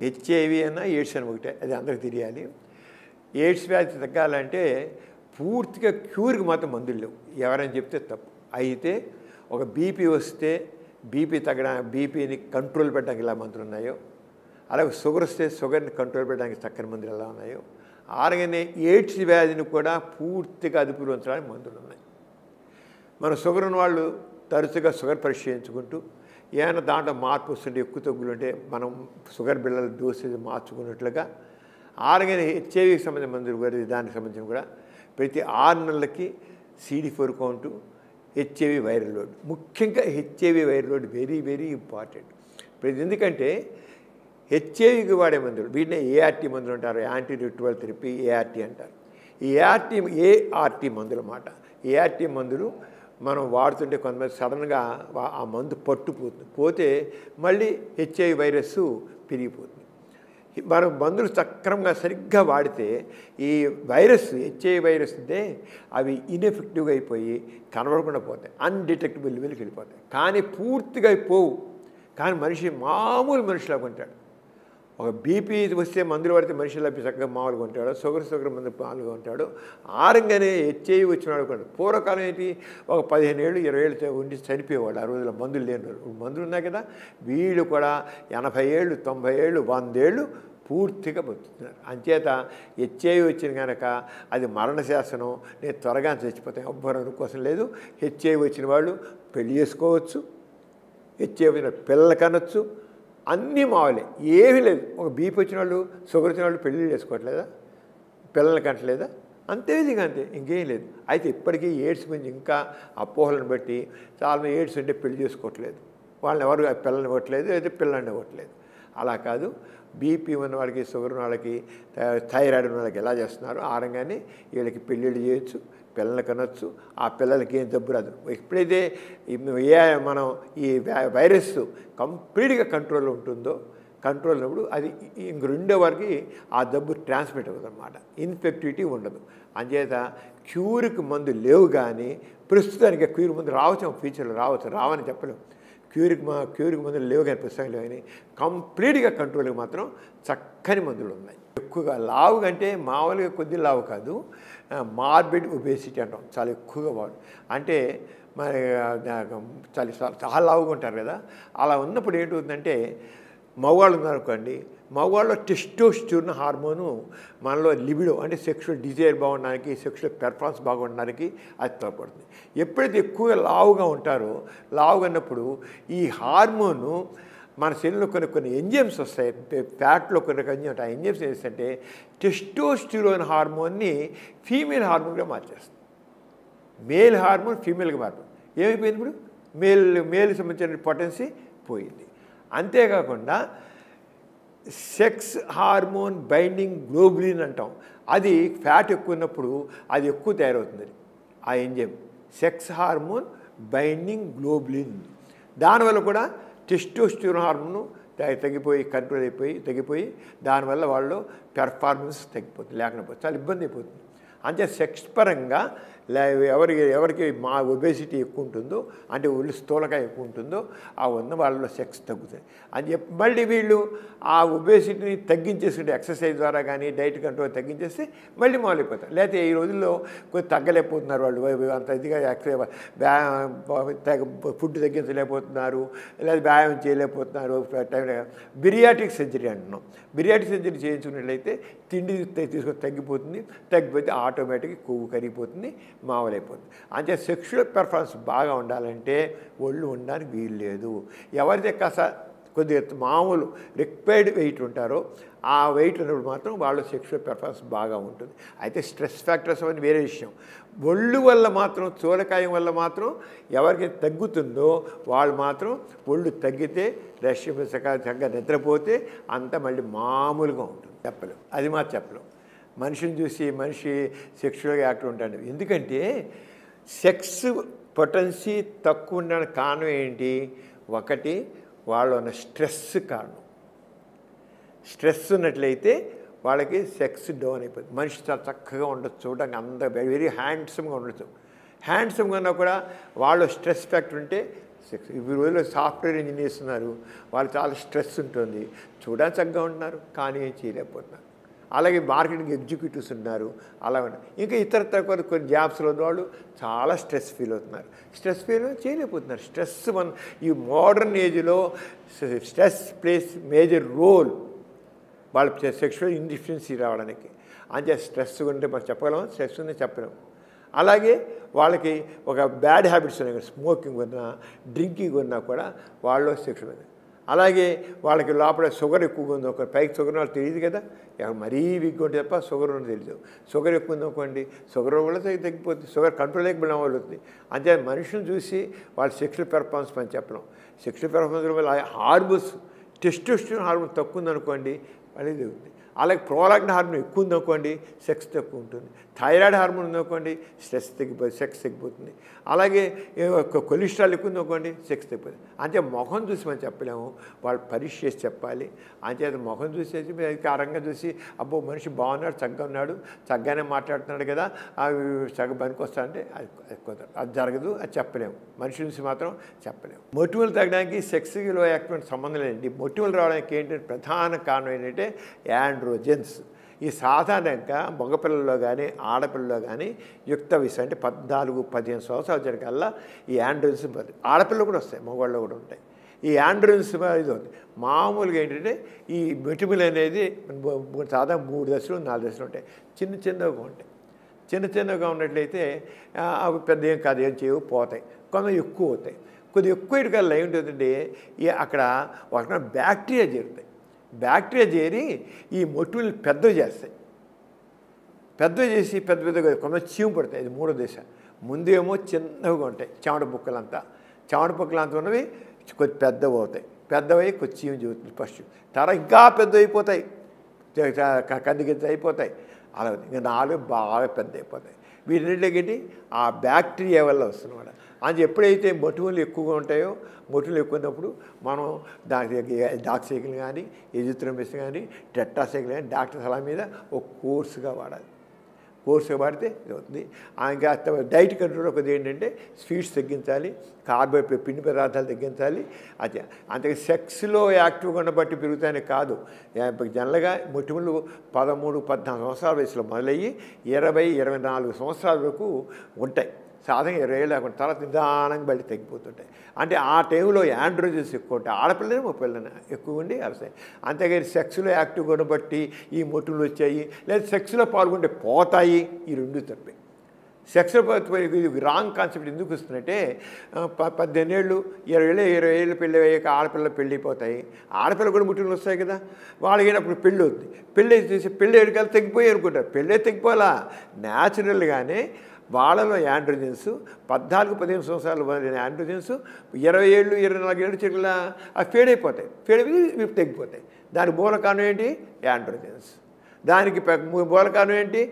HIV అన్న AIDS అని ఒకటే, అది అందరికి తెలియాలి. ఎయిడ్స్ వ్యాధి తగ్గాలంటే పూర్తిగా క్యూర్కి మాత్రం మందులు లేవు, ఎవరైనా చెప్తే తప్పు. అయితే ఒక బీపీ వస్తే బీపీ బీపీని కంట్రోల్ పెట్టడానికి ఎలా మందులు ఉన్నాయో, అలాగే షుగర్ వస్తే షుగర్ని కంట్రోల్ పెట్టడానికి చక్కని మందులు ఎలా ఉన్నాయో, అలాగనే ఎయిడ్స్ వ్యాధిని కూడా పూర్తిగా అదుపులో ఉంచడానికి మందులు ఉన్నాయి. మన షుగర్ ఉన్న వాళ్ళు తరచుగా షుగర్ పరీక్ష చేయించుకుంటూ ఏమైనా దాంట్లో మార్పు వస్తుంటే ఎక్కువ తగ్గులు ఉంటే మనం షుగర్ బిళ్ళల డోసేజ్ మార్చుకున్నట్లుగా, అలాగనే హెచ్ఐవికి సంబంధించిన మందులు కూడా దానికి సంబంధించిన కూడా ప్రతి 6 నెలలకి CD4 count, HIV viral load, ముఖ్యంగా HIV viral load very very important. ఎందుకంటే హెచ్ఐవికి వాడే మందులు వీటిని ఏఆర్టీ మందులు అంటారు, యాంటీ రిట్రోవైరల్ థెరపీ ఏఆర్టీ అంటారు. ఈ ఏఆర్టీ మందులు అన్నమాట. ఏఆర్టీ మందులు మనం వాడుతుంటే కొంతమంది సడన్గా ఆ మందు పోతే మళ్ళీ హెచ్ఐవి వైరస్ పెరిగిపోతుంది. మనం మందులు సక్రమంగా సరిగ్గా వాడితే ఈ వైరస్ హెచ్ఐవి వైరస్ ఉంటే అవి ఇన్ఎఫెక్టివ్గా అయిపోయి కనబడకుండా పోతాయి, అన్డిటెక్టబుల్ లెవెల్కి వెళ్ళిపోతాయి. కానీ పూర్తిగా పోవు. కానీ మనిషి మామూలు మనిషిలాగా ఉంటాడు. ఒక బీపీ వస్తే మందులు పడితే మనిషిలా చక్కగా మామూలుగా ఉంటాడు, షుగర్ మందు మామూలుగా ఉంటాడు. ఆరంగానే హెచ్ఐవి వచ్చినాడు కూడా. పూర్వకాలం ఏంటి, ఒక 15 ఏళ్ళు 20 ఏళ్ళు ఉండి చనిపోయేవాడు. ఆ రోజుల్లో మందులు లేని రోజులు. మందులు ఉన్నాయి కదా, వీళ్ళు కూడా 80 ఏళ్ళు 90 ఏళ్ళు 100 ఏళ్ళు పూర్తిగా బతుకుతున్నారు. అంచేత హెచ్ఐవి వచ్చిన కనుక అది మరణ శాసనం, నేను త్వరగా చచ్చిపోతాను, ఎవ్వరు కోసం లేదు. హెచ్ఐవి వచ్చిన వాళ్ళు పెళ్లి చేసుకోవచ్చు, హెచ్ఐవి వచ్చిన పిల్లలు కనొచ్చు, అన్నీ మావలే, ఏమీ లేదు. ఒక బీపీ వచ్చిన వాళ్ళు షుగర్ వచ్చిన వాళ్ళు పెళ్ళిళ్ళు చేసుకోవట్లేదా, పిల్లల్ని కంటలేదా, అంతే విధంగా అంతే, ఇంకేం లేదు. అయితే ఇప్పటికీ ఎయిడ్స్ గురించి ఇంకా అపోహలను బట్టి చాలా ఎయిడ్స్ అంటే పెళ్లి చేసుకోవట్లేదు, వాళ్ళని ఎవరు పిల్లల్ని ఇవ్వట్లేదు, అయితే పిల్లల్ని ఇవ్వట్లేదు. అలా కాదు, బీపీ ఉన్న వాళ్ళకి, షుగర్ ఉన్న వాళ్ళకి, థైరాయిడ్ ఉన్న వాళ్ళకి ఎలా చేస్తున్నారు ఆ రంగానే వీళ్ళకి పెళ్ళిళ్ళు చేయొచ్చు, పిల్లల్ని కనొచ్చు. ఆ పిల్లలకి ఏం జబ్బు రాదు. ఎప్పుడైతే మనం ఈ వైరస్ కంప్లీట్గా కంట్రోల్లో ఉంటుందో, కంట్రోల్ ఉన్నప్పుడు అది ఇంక రెండో వారికి ఆ జబ్బు ట్రాన్స్మిట్ అవుతుంది అన్నమాట, ఇన్ఫెక్టివిటీ ఉండదు. అంచేత క్యూర్కి మందు లేవు, కానీ ప్రస్తుతానికి క్యూర్ మందు రావచ్చు, ఫ్యూచర్లో రావని చెప్పలేము. క్యూర్కి మందులు లేవు కానీ ప్రస్తుతం లేవు, కానీ కంప్లీట్గా కంట్రోల్కి మాత్రం చక్కని మందులు ఉన్నాయి. ఎక్కువగా లావు కంటే మామూలుగా కొద్ది లావు కాదు, మార్బిడ్ ఒబేసిటీ అంటాం, చాలా ఎక్కువగా వాడు. అంటే మరి చాలా లావుగా ఉంటారు కదా, అలా ఉన్నప్పుడు ఏంటవుతుందంటే మగవాళ్ళు ఉన్నారనుకోండి, మగవాళ్ళలో టెస్టోస్టెరోన్ హార్మోను మనలో లిబిడో అంటే సెక్షువల్ డిజైర్ బాగుండడానికి, సెక్షువల్ పెర్ఫార్మెన్స్ బాగుండడానికి అది తోడ్పడుతుంది. ఎప్పుడైతే ఎక్కువగా లావుగా ఉంటారో, లావుగా ఉన్నప్పుడు ఈ హార్మోను మన శరీరంలో కొన్ని ఎంజైమ్స్ వస్తాయి, ఫ్యాట్లో కొన్ని ఎంజైమ్స్. ఆ ఎంజైమ్స్ ఏం చేస్తాయంటే టెస్టోస్టెరోన్ హార్మోన్ని ఫీమేల్ హార్మోన్గా మార్చేస్తుంది. మేల్ హార్మోన్ ఫీమేల్గా మారుతుంది. ఏమైపోయింది ఇప్పుడు, మేల్కి సంబంధించిన పొటెన్సీ పోయింది. అంతేకాకుండా సెక్స్ హార్మోన్ బైండింగ్ గ్లోబులిన్ అంటాం, అది ఫ్యాట్ ఎక్కువ ఉన్నప్పుడు అది ఎక్కువ తయారవుతుంది. ఆ enzyme sex hormone binding globulin, దానివల్ల కూడా టెస్టోస్టెరోన్ హార్మోన్ తగ్గిపోయి దానివల్ల వాళ్ళు పెర్ఫార్మెన్స్ తగ్గిపోతుంది, లేకపోతే చాలా ఇబ్బంది అయిపోతుంది. అంటే సెక్స్ పరంగా ఎవరికి మా ఒబేసిటీ ఎక్కువ ఉంటుందో, అంటే ఒళ్ళు స్థూలకాయ ఎక్కువ ఉంటుందో, ఆ ఉన్న వాళ్ళలో సెక్స్ తగ్గుతుంది అని చెప్పి మళ్ళీ వీళ్ళు ఆ ఒబేసిటీని తగ్గించేస్తుంటే ఎక్సర్సైజ్ ద్వారా కానీ డైట్ కంట్రోల్ తగ్గించేస్తే మళ్ళీ మొదలైపోతారు. లేకపోతే ఈ రోజుల్లో కొంచెం తగ్గలేకపోతున్నారు వాళ్ళు, అంత ఇదిగా ఫుడ్ తగ్గించలేకపోతున్నారు, లేదా వ్యాయామం చేయలేకపోతున్నారు. బిరియాటిక్ సర్జరీ అంటున్నాం. బిరియాటిక్ సర్జరీ చేయించుకున్నట్లయితే తిండి తీసుకొని తగ్గిపోతే ఆటోమేటిక్గా కొవ్వు కరిగిపోతుంది, మామూలైపోతుంది. అంటే సెక్షువల్ పెర్ఫార్మెన్స్ బాగా ఉండాలంటే ఒళ్ళు ఉండడానికి వీలు లేదు. ఎవరైతే కొద్దిగా మామూలు రిక్వైర్డ్ వెయిట్ ఉంటారో ఆ వెయిట్ ఉన్నప్పుడు మాత్రం వాళ్ళ సెక్షువల్ పెర్ఫార్మెన్స్ బాగా ఉంటుంది. అయితే స్ట్రెస్ ఫ్యాక్టర్స్ అనేది వేరే విషయం. ఒళ్ళు వల్ల మాత్రం, స్థూలకాయం వల్ల మాత్రం ఎవరికి తగ్గుతుందో వాళ్ళు మాత్రం ఒళ్ళు తగ్గితే, చక్కగా నిద్రపోతే అంతా మళ్ళీ మామూలుగా ఉంటుంది. చెప్పలేం, అది మాత్రం చెప్పలేం. మనిషిని చూసి మనిషి సెక్షువల్గా యాక్టివ్ ఉంటాడు. ఎందుకంటే సెక్స్ పొటెన్సీ తక్కువ ఉండడానికి కారణం ఏంటి, ఒకటి వాళ్ళు ఉన్న స్ట్రెస్ కారణం. స్ట్రెస్ ఉన్నట్లయితే వాళ్ళకి సెక్స్ డౌన్ అయిపోతుంది. మనిషి చాలా చక్కగా ఉండొచ్చు, చూడడానికి అంత వెరీ హ్యాండ్సమ్గా ఉండొచ్చు. హ్యాండ్సమ్గా ఉన్నా కూడా వాళ్ళు స్ట్రెస్ ఫ్యాక్టర్ ఉంటే సెక్స్ ఈ రోజుల్లో సాఫ్ట్వేర్ ఇంజనీర్స్ ఉన్నారు, వాళ్ళు చాలా స్ట్రెస్ ఉంటుంది, చూడడానికి చక్కగా ఉంటున్నారు కానీ ఏం చేయలేకపోతున్నారు. అలాగే మార్కెటింగ్ ఎగ్జిక్యూటివ్స్ ఉన్నారు, అలా ఉన్నారు. ఇంకా ఇతర కొన్ని జాబ్స్లో వాళ్ళు చాలా స్ట్రెస్ ఫీల్ అవుతున్నారు, స్ట్రెస్ ఫీల్ చేయలేకపోతున్నారు. స్ట్రెస్ ఈ మోడర్న్ ఏజ్లో స్ట్రెస్ ప్లేస్ మేజర్ రోల్ వాళ్ళ సెక్షువల్ ఇండిఫిషియన్సీ రావడానికి. అంటే స్ట్రెస్ ఉంటే మనం చెప్పగలం, స్ట్రెస్ ఉందని చెప్పలేం. అలాగే వాళ్ళకి ఒక బ్యాడ్ హ్యాబిట్స్ ఉన్నాయి, స్మోకింగ్ ఉన్నా డ్రింకింగ్ ఉన్నా కూడా వాళ్ళు సెక్షువల్. అలాగే వాళ్ళకి లోపల షుగర్ ఎక్కువగా ఉంది, ఒక పైకి షుగర్ వాళ్ళకి తెలియదు కదా, మరీ వీక్గా ఉంటే తప్ప షుగర్ ఉన్నది తెలియదు. షుగర్ ఎక్కువ ఉంది అనుకోండి, షుగర్ కూడా తగ్గిపోతుంది, షుగర్ కంట్రోల్ లేకపోయినా వాళ్ళు అవుతుంది. అంతే మనుషులను చూసి వాళ్ళ సెక్షువల్ పెర్ఫార్మెన్స్ పని చెప్పడం. సెక్షువల్ పెర్ఫార్మెన్స్ వల్ల హార్మోన్స్ టెస్టోస్టెరాన్ హార్మోన్ తక్కువ ఉందనుకోండి వాళ్ళకి జరుగుతుంది. అలాగే ప్రోలాక్టిన్ హార్మోన్ ఎక్కువ ఉందనుకోండి సెక్స్ తక్కువ ఉంటుంది. థైరాయిడ్ హార్మోన్ ఉందనుకోండి స్ట్రెస్ తగ్గిపోతుంది, సెక్స్ తగ్గిపోతుంది. అలాగే కొలెస్ట్రాల్ ఎక్కువ ఉందనుకోండి సెక్స్ తగ్గిపోతుంది. అంతే ముఖం చూసి మనం చెప్పలేము, వాళ్ళు పరీక్ష చేసి చెప్పాలి. అంచేత ముఖం చూసేసి కారంగా చూసి అబ్బో మనిషి బాగున్నాడు, చక్కగా ఉన్నాడు, చక్కగానే మాట్లాడుతున్నాడు కదా, అవి చక్కగా పనికి వస్తాయంటే అది జరగదు, అది చెప్పలేము. మనిషి చూసి మాత్రం చెప్పలేము. మొటిమలు తగ్గడానికి సెక్స్లో యాక్టివ్ సంబంధం లేదండి. మొటిమలు రావడానికి ఏంటంటే ప్రధాన కారణం ఏంటంటే యాండ్రోజెన్స్. ఈ సాధారణంగా మగపిల్లల్లో కానీ ఆడపిల్లలో కానీ యుక్త వయసు అంటే 14-15 సంవత్సరాల జరికల్లా ఈ యాండ్రోజెన్స్ ఆడపిల్లలు కూడా వస్తాయి, మగవాళ్ళు కూడా ఉంటాయి. ఈ యాండ్రోజెన్స్ ఇది ఉంది. మామూలుగా ఏంటంటే ఈ మొటిమలు అనేది సాధారణ 3 దశలు 4 దశలు ఉంటాయి, చిన్నగా ఉంటాయి. చిన్నగా ఉన్నట్లయితే అవి పెద్ద ఏం కాదు, ఏం చేయవు, పోతాయి. కొంత ఎక్కువ అవుతాయి. కొద్దిగా ఎక్కువ ఇటుకల్లా ఏముంటుందంటే అక్కడ ఒక బ్యాక్టీరియా చేరుతాయి. బ్యాక్టీరియా చేరి ఈ మొటిమలు పెద్దవి చేస్తాయి. పెద్దవి చేసి పెద్దగా కొంత చీము పడతాయి. ఇది 3వ దశ. ముందేమో చిన్నగా ఉంటాయి, చెమట బుక్కలంతా ఉన్నవి కొద్ది పెద్దవి అవుతాయి. పెద్దవై కొద్ది చీము చూస్తుంది ఫస్ట్. తర్వాత ఇంకా పెద్దవి అయిపోతాయి, కందిగింత అయిపోతాయి. అలా ఇంకా 4 బాగా పెద్ద అయిపోతాయి. వీటికి ఆ బ్యాక్టీరియా వల్ల వస్తున్నమాట. అది ఎప్పుడైతే మొటిమలు ఎక్కువగా ఉంటాయో, మొటిమలు ఎక్కువ ఉన్నప్పుడు మనం దానికి డాక్సైకిల్ కానీ ఎజిత్రోమిసిన్ కానీ టెట్రాసైకిల్ కానీ డాక్టర్ సలహా మీద ఒక కోర్సుగా వాడాలి. కోర్సుగా వాడితే ఇది అవుతుంది. ఇంకా డైట్ కంట్రోల్ ఒకటి ఏంటంటే స్వీట్స్ తగ్గించాలి, కార్బోహైడ్రేట్ పిండి పదార్థాలు తగ్గించాలి. అదే అంతే సెక్స్లో యాక్టివ్గా ఉన్న బట్టి పెరుగుతాయని కాదు. జనరల్గా మొటిమలు 13-14 సంవత్సరాల వయసులో మొదలయ్యి 20-24 సంవత్సరాల వరకు ఉంటాయి. సాధారణంగా 20 ఏళ్ళు లేకుండా తర్వాత నిదానంగా బయట తగ్గిపోతుంటాయి. అంటే ఆ టైంలో యాండ్రోజెన్స్ ఎక్కువ ఉంటాయి, ఆడపిల్లలు మగపిల్లలు ఎక్కువ ఉండి అలసాయి. అంతేగాని సెక్స్లో యాక్టివ్గా ఉండబట్టి ఈ మొటిమలు వచ్చాయి, లేదా సెక్స్లో పాల్గొంటే పోతాయి, ఈ 2 తప్పే. సెక్స్లో రాంగ్ కాన్సెప్ట్ ఎందుకు వస్తుందంటే 18 ఏళ్ళు 20 ఏళ్ళు పెళ్ళి అయ్యాక ఆడపిల్లలు పెళ్ళిపోతాయి, ఆడపిల్ల కూడా ముట్టిలు వస్తాయి కదా, వాళ్ళకి అప్పుడు పెళ్ళి అవుతుంది. పెళ్ళి చేసి పెళ్ళి ఏడుకాలు తగ్గిపోయి అనుకుంటారు. పెళ్ళే తగ్గిపోవాలా, న్యాచురల్గానే వాళ్ళలో యాండ్రోజెన్స్ 14-15 సంవత్సరాలు యాండ్రోజెన్స్ 20 ఏళ్ళు 24 ఏళ్ళు చెట్ల అవి ఫేడ్ అయిపోతాయి, ఫేడ్ అయిపోయి తగ్గిపోతాయి. దానికి మూల కారణం ఏంటి? యాండ్రోజెన్స్. దానికి మూల కారణం ఏంటి?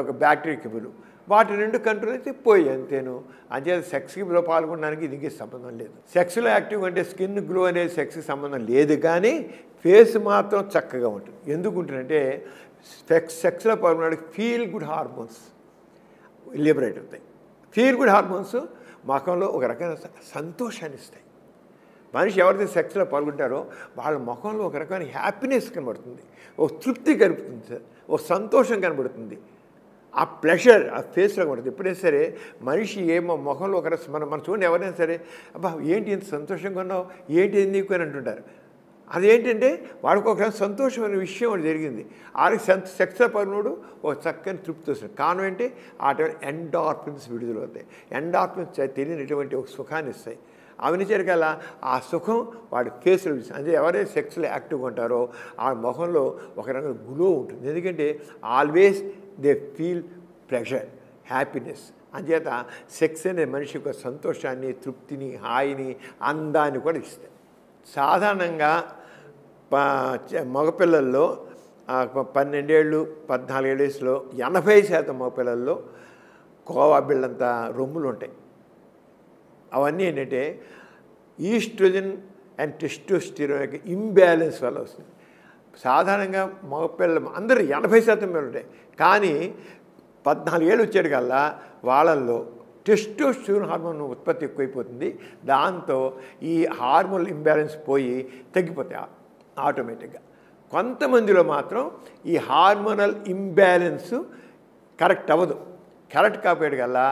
ఒక బ్యాక్టీరియా కిబులు. వాటి 2 కంట్రోల్ అయితే పోయి అంతేను. అంతే సెక్స్లో పాల్గొనడానికి దీనికి సంబంధం లేదు. సెక్స్లో యాక్టివ్ అంటే స్కిన్ గ్లో అనేది సెక్స్కి సంబంధం లేదు, కానీ ఫేస్ మాత్రం చక్కగా ఉంటుంది. ఎందుకు ఉంటుందంటే సెక్స్లో పాల్గొనడానికి ఫీల్ గుడ్ హార్మోన్స్ లిబరేట్ అవుతాయి. ఫీల్ గుడ్ హార్మోన్స్ ముఖంలో ఒక రకమైన సంతోషాన్ని ఇస్తాయి. మనిషి ఎవరైతే సెక్స్లో పాల్గొంటారో వాళ్ళ ముఖంలో ఒక రకమైన హ్యాపీనెస్ కనబడుతుంది, ఒక తృప్తి కనబడుతుంది, ఒక సంతోషం కనబడుతుంది. ఆ ప్లెషర్ ఆ ఫేస్లో కనబడుతుంది. ఎప్పుడైనా సరే మనిషి ఏమో ముఖంలో ఒక మనం చూడండి, ఎవరైనా సరే అబ్బా ఏంటి ఇంత సంతోషంగా ఉన్నావు, ఏంటి నీకు అని అంటుంటారు. అదేంటంటే వాడికి ఒక సంతోషమైన విషయం ఒకటి జరిగింది. ఆడికి సెక్స్లో పడినోడు ఒక చక్కని తృప్తి వస్తుంది. కారణం ఏంటి? ఆ టైం ఎండార్ఫిన్స్ విడుదలవుతాయి. ఎండార్ఫిన్స్ తెలియనటువంటి ఒక సుఖాన్ని ఇస్తాయి. అవన్నీ చేరికల్లా ఆ సుఖం వాడి ఫేస్లో ఇస్తుంది. అంటే ఎవరైతే సెక్స్లో యాక్టివ్గా ఉంటారో ఆ ముఖంలో ఒక రకమైన గ్లో ఉంటుంది. ఎందుకంటే always they feel pleasure, happiness. అంచేత సెక్స్ అనే మనిషి యొక్క సంతోషాన్ని, తృప్తిని, హాయిని, అందాన్ని కూడా ఇస్తాయి. సాధారణంగా మగపిల్లల్లో 12 ఏళ్ళు 14 ఏళ్ళ వయసులో 80% మగపిల్లల్లో కోవా బిళ్ళంత రొమ్ములు ఉంటాయి. అవన్నీ ఏంటంటే ఈస్ట్రోజన్ అండ్ టెస్టోస్టెరాన్ యొక్క ఇంబ్యాలెన్స్ వల్ల వస్తుంది. సాధారణంగా మగపిల్లలు అందరూ 80% మీద ఉంటాయి, కానీ 14 ఏళ్ళు వచ్చేటికల్లా వాళ్ళల్లో టెస్టోస్టెరోన్ హార్మోన్ ఉత్పత్తి ఎక్కువైపోతుంది. దాంతో ఈ హార్మోన్ ఇంబ్యాలెన్స్ పోయి తగ్గిపోతాయి ఆటోమేటిక్గా. కొంతమందిలో మాత్రం ఈ హార్మోనల్ ఇంబ్యాలెన్స్ కరెక్ట్ అవ్వదు. కరెక్ట్ కాకపోయేటికల్లా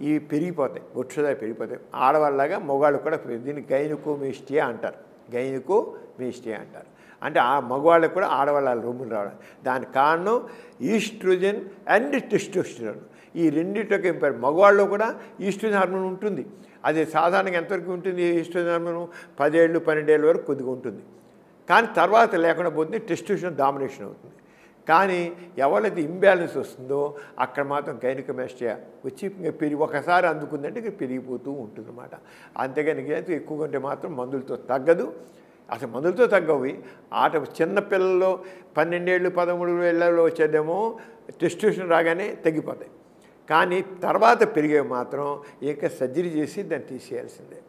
ఇవి పెరిగిపోతాయి, బొచ్చుదాయి పెరిగిపోతాయి. ఆడవాళ్ళలాగా మగవాళ్ళు కూడా దీన్ని గైనకోమేస్టియా అంటారు. గైనకోమేస్టియా అంటారు. అంటే ఆ మగవాళ్ళకు కూడా ఆడవాళ్ళ రొమ్ములు రావడం. దానికి కారణం ఈస్ట్రోజన్ అండ్ టెస్టోస్టెరోన్. ఈ రెండింటికి ఇంపారు. మగవాళ్ళలో కూడా ఈస్ట్రోజన్ హార్మోన్ ఉంటుంది. అది సాధారణంగా ఎంతవరకు ఉంటుంది? ఈస్ట్రోజన్ హార్మోన్ 10 ఏళ్ళు 12 ఏళ్ళ వరకు కొద్దిగా ఉంటుంది. కానీ తర్వాత లేకుండా పోతుంది, టెస్టోస్టెరోన్ డామినేషన్ అవుతుంది. కానీ ఎవరైతే ఇంబ్యాలెన్స్ వస్తుందో అక్కడ మాత్రం గైనకోమాస్టియా వచ్చి ఒకసారి అందుకుందంటే ఇక పెరిగిపోతూ ఉంటుంది అన్నమాట. అంతేగాని ఎక్కువగా ఉంటే మాత్రం మందులతో తగ్గదు. అసలు మందులతో తగ్గవి. చిన్నపిల్లల్లో 12 ఏళ్ళు 13 ఏళ్ళలో వచ్చేదేమో టెస్టోస్టెరోన్ రాగానే తగ్గిపోతాయి. కానీ తర్వాత పెరిగేవి మాత్రం ఇక సర్జరీ చేసి దాన్ని తీసేయాల్సిందే.